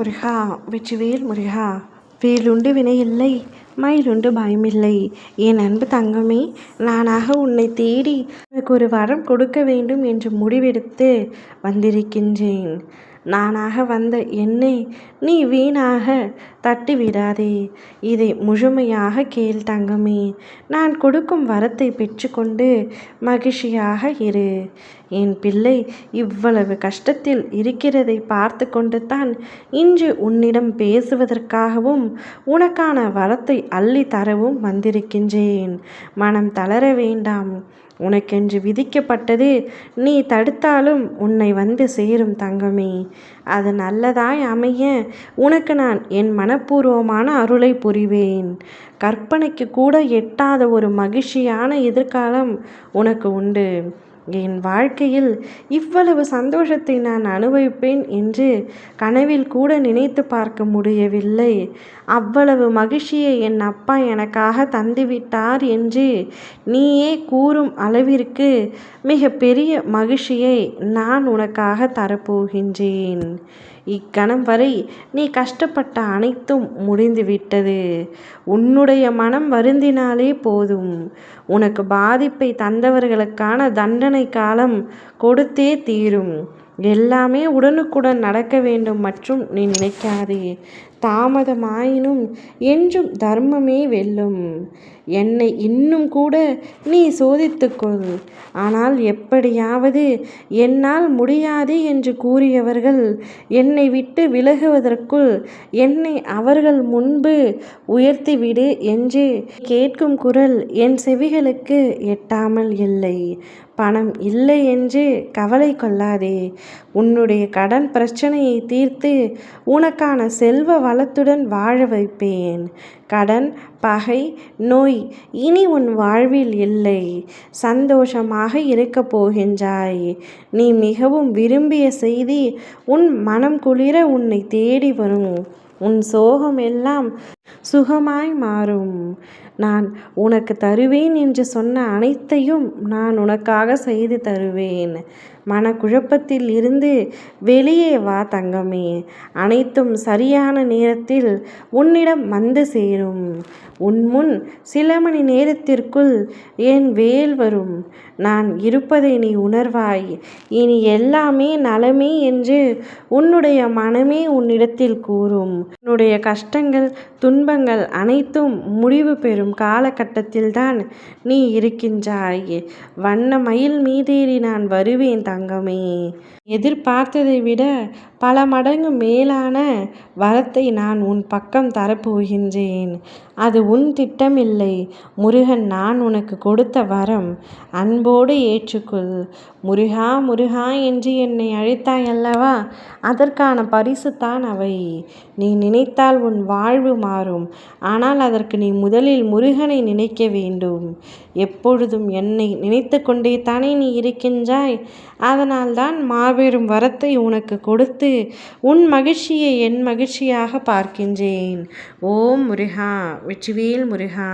முருகா வெற்றிவேல் முருகா. வேலுண்டு வினையில்லை, மயிலுண்டு பயமில்லை. என் அன்பு தங்கமே, நானாக உன்னை தேடி உனக்கு ஒரு வரம் கொடுக்க வேண்டும் என்று முடிவெடுத்து வந்திருக்கின்றேன். நானாக வந்த என்னை நீ வீணாக தட்டி விடாதே. இதை முழுமையாக கேள் தங்கமே. நான் கொடுக்கும் வரத்தை பெற்றுக்கொண்டு மகிழ்ச்சியாக இரு. என் பிள்ளை இவ்வளவு கஷ்டத்தில் இருக்கிறதை பார்த்து கொண்டு தான் இன்று உன்னிடம் பேசுவதற்காகவும் உனக்கான வரத்தை அள்ளி தரவும் வந்திருக்கின்றேன். மனம் தளர வேண்டாம். உனக்கென்று விதிக்கப்பட்டது நீ தடுத்தாலும் உன்னை வந்து சேரும் தங்கமே. அது நல்லதாய் அமைய உனக்கு நான் என் மனப்பூர்வமான அருளை புரிவேன். கற்பனைக்கு கூட எட்டாத ஒரு மகிழ்ச்சியான எதிர்காலம் உனக்கு உண்டு. என் வாழ்க்கையில் இவ்வளவு சந்தோஷத்தை நான் அனுபவிப்பேன் என்று கனவில் கூட நினைத்து பார்க்க முடியவில்லை. அவ்வளவு மகிழ்ச்சியை என் அப்பா எனக்காக தந்துவிட்டார் என்று நீயே கூறும் அளவிற்கு மிக பெரிய மகிழ்ச்சியை நான் உனக்காக தரப்போகின்றேன். இக்கணம் வரை நீ கஷ்டப்பட்ட அனைத்தும் முடிந்துவிட்டது. உன்னுடைய மனம் வருந்தினாலே போதும். உனக்கு பாதிப்பை தந்தவர்களுக்கான தண்டனை காலம் கொடுத்தே தீரும். எல்லாமே உடனுக்குடன் நடக்க வேண்டும் மற்றும் நீ நினைக்காதே. தாமதமாயினும் என்றும் தர்மமே வெல்லும். என்னை இன்னும் கூட நீ சோதித்துக்கொள். ஆனால் எப்படியாவது என்னால் முடியாது என்று கூறியவர்கள் என்னை விட்டு விலகுவதற்குள் என்னை அவர்கள் முன்பு உயர்த்திவிடு என்று கேட்கும் குரல் என் செவிகளுக்கு எட்டாமல் இல்லை. பணம் இல்லை என்று கவலை கொள்ளாதே. உன்னுடைய கடன் பிரச்சனையை தீர்த்து உனக்கான செல்வ வளத்துடன் வாழ வைப்பேன். கடன், பகை, நோய் இனி உன் வாழ்வில் இல்லை. சந்தோஷமாக இருக்கப் போகின்றாய். நீ மிகவும் விரும்பிய செய்தி உன் மனம் குளிர உன்னை தேடி வரும். உன் சோகம் எல்லாம் சுகமாய் மாறும். நான் உனக்கு தருவேன் என்று சொன்ன அனைத்தையும் நான் உனக்காக செய்து தருவேன். மனக்குழப்பத்தில் இருந்து வெளியே வா தங்கமே. அனைத்தும் சரியான நேரத்தில் உன்னிடம் வந்து சேரும். உன் முன் சில மணி நேரத்திற்குள் என் வேல் வரும். நான் இருப்பதை நீ உணர்வாய். இனி எல்லாமே நலமே என்று உன்னுடைய மனமே உன்னிடத்தில் கூறும். உன்னுடைய கஷ்டங்கள், துன்பங்கள் அனைத்தும் முடிவு பெறும் காலகட்டத்தில்தான் நீ இருக்கின்றாய். வண்ண மயில் மீதேறி நான் வருவேன் தங்கமே. எதிர்பார்த்ததை விட பல மடங்கு மேலான வரத்தை நான் உன் பக்கம் தரப்போகின்றேன். அது உன் திட்டமில்லை. முருகன் நான் உனக்கு கொடுத்த வரம். அன்போடு ஏற்றுக்கொள். முருகா முருகா என்று என்னை அழைத்தாய் அல்லவா? அதற்கான பரிசு தான் அவை. நீ நினைத்தால் உன் வாழ்வு மாறும். ஆனால் அதற்கு நீ முதலில் முருகனை நினைக்க வேண்டும். எப்பொழுதும் என்னை நினைத்து கொண்டே தானே நீ இருக்கின்றாய். அதனால்தான் மாபெரும் வரத்தை உனக்கு கொடுத்து உன் மகிழ்ச்சியை என் மகிழ்ச்சியாக பார்க்கின்றேன். ஓம் முருகா வெற்றிவேல் முருகா.